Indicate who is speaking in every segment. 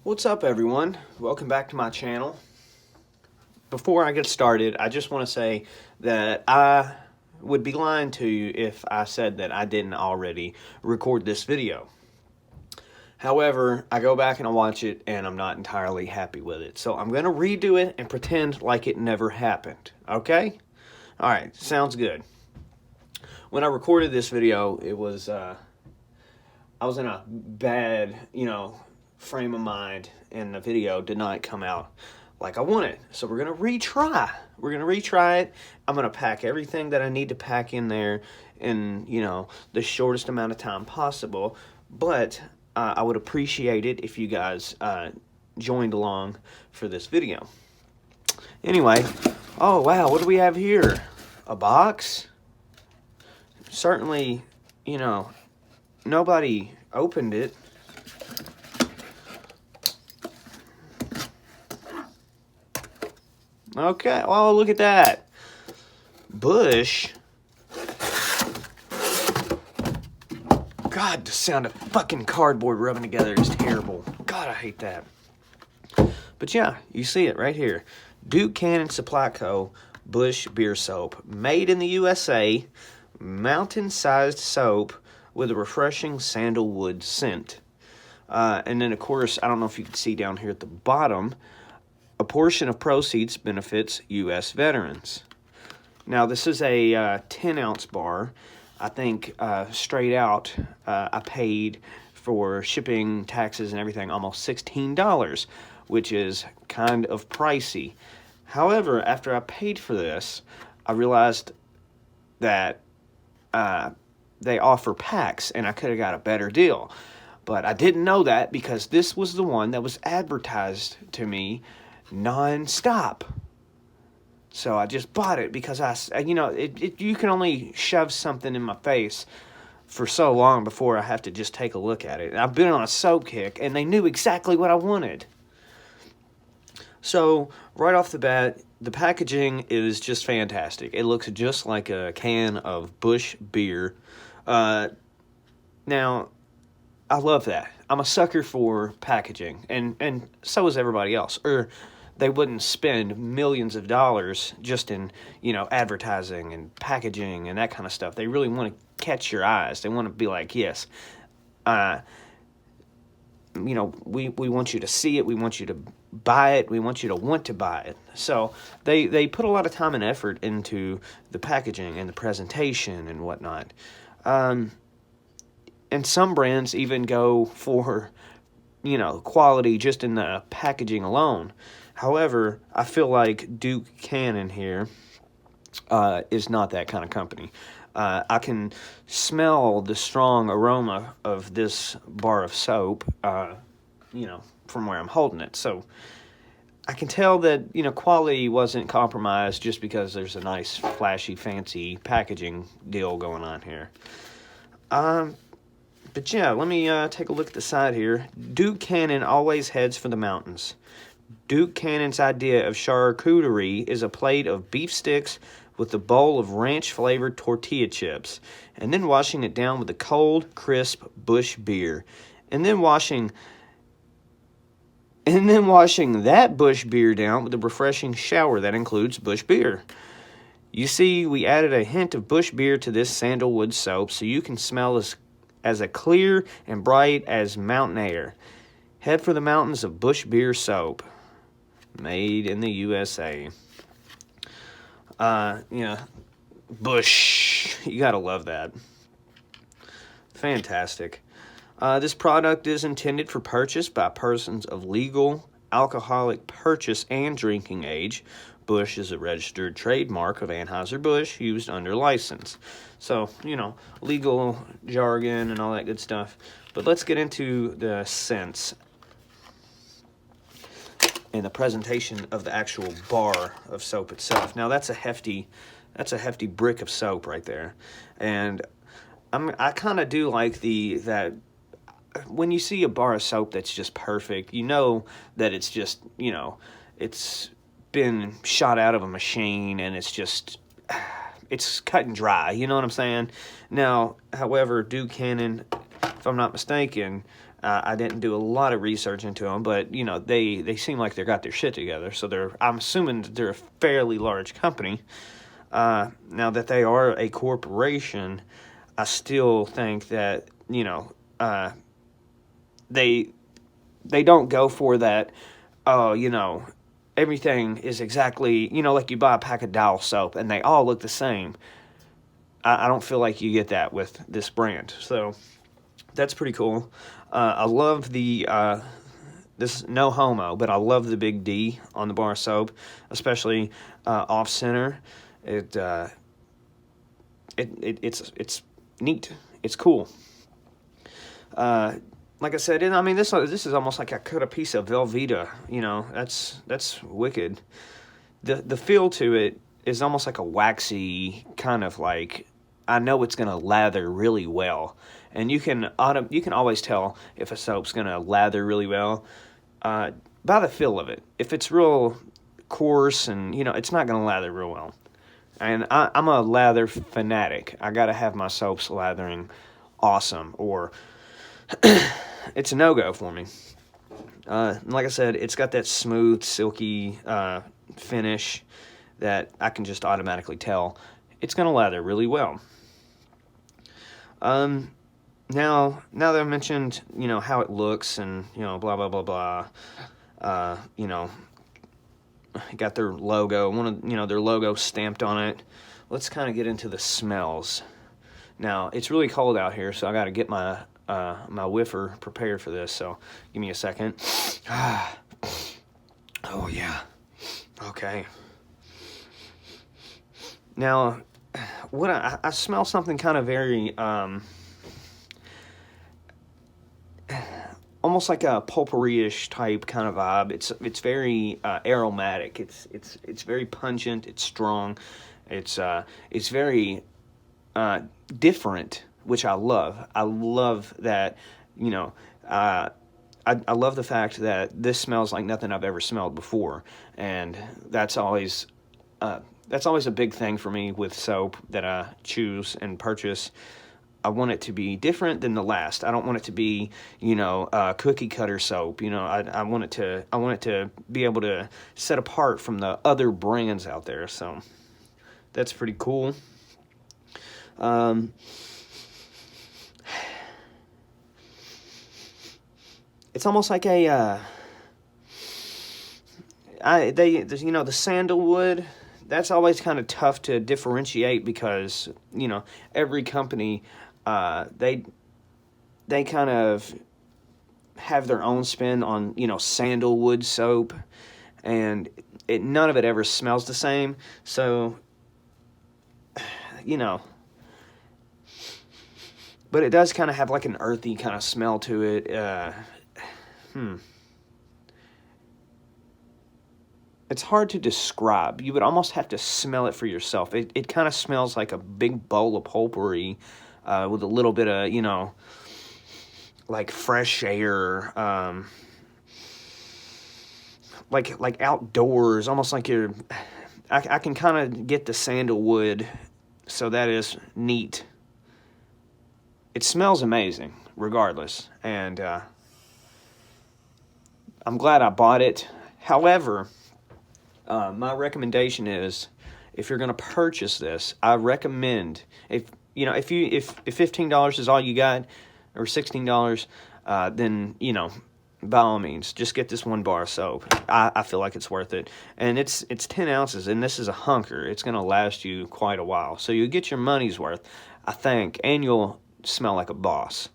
Speaker 1: What's up, everyone? Welcome back to my channel. Before I get started, I just want to say that I would be lying to you if I said that I didn't already record this video. However, I go back and I watch it and I'm not entirely happy with it. So I'm going to redo it and pretend like it never happened. Okay? Alright, sounds good. When I recorded this video, it was, I was in a bad, frame of mind, and the video did not come out like I wanted. So we're going to retry. We're going to retry it. I'm going to pack everything that I need to pack in there in, the shortest amount of time possible. But I would appreciate it if you guys joined along for this video. Anyway, oh wow, what do we have here? A box? Certainly, nobody opened it. Okay, oh, look at that. Busch. God, the sound of fucking cardboard rubbing together is terrible. God, I hate that. But yeah, you see it right here. Duke Cannon Supply Co. Busch Beer Soap. Made in the USA. Mountain-sized soap with a refreshing sandalwood scent. And then, of course, I don't know if you can see down here at the bottom, a portion of proceeds benefits U.S. veterans. Now, this is a 10-ounce bar. I think straight out, I paid for shipping, taxes, and everything almost $16, which is kind of pricey. However, after I paid for this, I realized that they offer packs, and I could have got a better deal. But I didn't know that because this was the one that was advertised to me non-stop. So I just bought it because you can only shove something in my face for so long before I have to just take a look at it. And I've been on a soap kick, and they knew exactly what I wanted. So right off the bat, the packaging is just fantastic. It looks just like a can of Busch beer. Now, I love that. I'm a sucker for packaging, and so is everybody else. Or they wouldn't spend millions of dollars just in, advertising and packaging and that kind of stuff. They really want to catch your eyes. They want to be like, yes, we want you to see it. We want you to buy it. We want you to want to buy it. So they put a lot of time and effort into the packaging and the presentation and whatnot. And some brands even go for, quality just in the packaging alone. However, I feel like Duke Cannon here is not that kind of company. I can smell the strong aroma of this bar of soap, from where I'm holding it. So I can tell that, quality wasn't compromised just because there's a nice, flashy, fancy packaging deal going on here. But yeah, let me take a look at the side here. Duke Cannon always heads for the mountains. Duke Cannon's idea of charcuterie is a plate of beef sticks with a bowl of ranch-flavored tortilla chips, and then washing it down with a cold, crisp Busch beer, and then washing that Busch beer down with a refreshing shower that includes Busch beer. You see, we added a hint of Busch beer to this sandalwood soap so you can smell as clear and bright as mountain air. Head for the mountains of Busch beer soap. Made in the USA. Busch. You gotta love that. Fantastic. This product is intended for purchase by persons of legal alcoholic purchase and drinking age. Busch is a registered trademark of Anheuser-Busch used under license. So, legal jargon and all that good stuff. But let's get into the scents and the presentation of the actual bar of soap itself. Now, that's a hefty brick of soap right there. And I kind of do like that when you see a bar of soap that's just perfect, you know that it's just, it's been shot out of a machine and it's cut and dry, you know what I'm saying? Now, however, Duke Cannon, if I'm not mistaken, I didn't do a lot of research into them, but you know they seem like they got their shit together. So I'm assuming that they're a fairly large company. Now that they are a corporation, I still think that you know they don't go for that. Oh, you know, everything is exactly, you know, like you buy a pack of Dial soap and they all look the same. I don't feel like you get that with this brand. So that's pretty cool. I love the, this no homo, but I love the big D on the bar soap, especially off center. It's neat. It's cool. Like I said, I mean, this is almost like I cut a piece of Velveeta. You know, that's wicked. The feel to it is almost like a waxy kind of like. I know it's gonna lather really well, and you can always tell if a soap's gonna lather really well by the feel of it. If it's real coarse and you know, it's not gonna lather real well. And I'm a lather fanatic. I gotta have my soaps lathering awesome, or it's a no-go for me. Like I said, it's got that smooth, silky finish that I can just automatically tell it's going to lather really well. Now that I mentioned, you know, how it looks and, you know, blah, blah, blah, blah, you know, got their logo, their logo stamped on it. Let's kind of get into the smells. Now, it's really cold out here, so I got to get my whiffer prepared for this, so give me a second. Oh, yeah. Okay. Now, what I smell something kind of very, almost like a potpourri-ish type kind of vibe. It's very aromatic. It's very pungent. It's strong. It's very different, which I love. I love that, you know, I love the fact that this smells like nothing I've ever smelled before, and that's always a big thing for me with soap that I choose and purchase. I want it to be different than the last. I don't want it to be, you know, cookie cutter soap. You know, I want it to be able to set apart from the other brands out there. So that's pretty cool. It's almost like a, you know, the sandalwood, that's always kind of tough to differentiate because, you know, every company, they kind of have their own spin on, you know, sandalwood soap, and none of it ever smells the same. So, you know, but it does kind of have like an earthy kind of smell to it. It's hard to describe. You would almost have to smell it for yourself. It kind of smells like a big bowl of potpourri with a little bit of, you know, like fresh air, like outdoors, almost like you're. I can kind of get the sandalwood, so that is neat. It smells amazing, regardless, and I'm glad I bought it. However, my recommendation is, if you're going to purchase this, I recommend, if $15 is all you got, or $16, then, you know, by all means, just get this one bar of soap. I feel like it's worth it. And it's 10 ounces, and this is a hunker. It's going to last you quite a while. So you'll get your money's worth, I think, and you'll smell like a boss.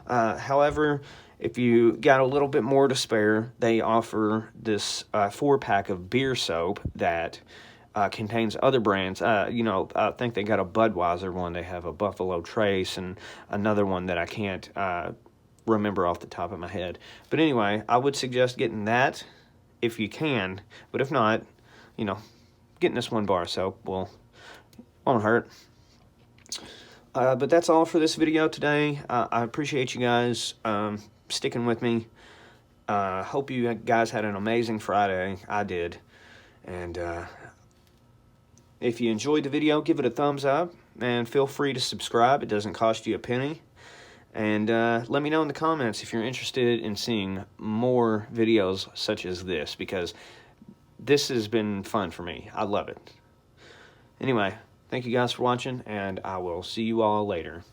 Speaker 1: However, if you got a little bit more to spare, they offer this 4-pack of beer soap that contains other brands. You know, I think they got a Budweiser one. They have a Buffalo Trace and another one that I can't remember off the top of my head. But anyway, I would suggest getting that if you can. But if not, you know, getting this one bar of soap won't hurt. But that's all for this video today. I appreciate you guys sticking with me. Hope you guys had an amazing Friday. I did. And if you enjoyed the video, give it a thumbs up. And feel free to subscribe. It doesn't cost you a penny. And let me know in the comments if you're interested in seeing more videos such as this, because this has been fun for me. I love it. Anyway, thank you guys for watching, and I will see you all later.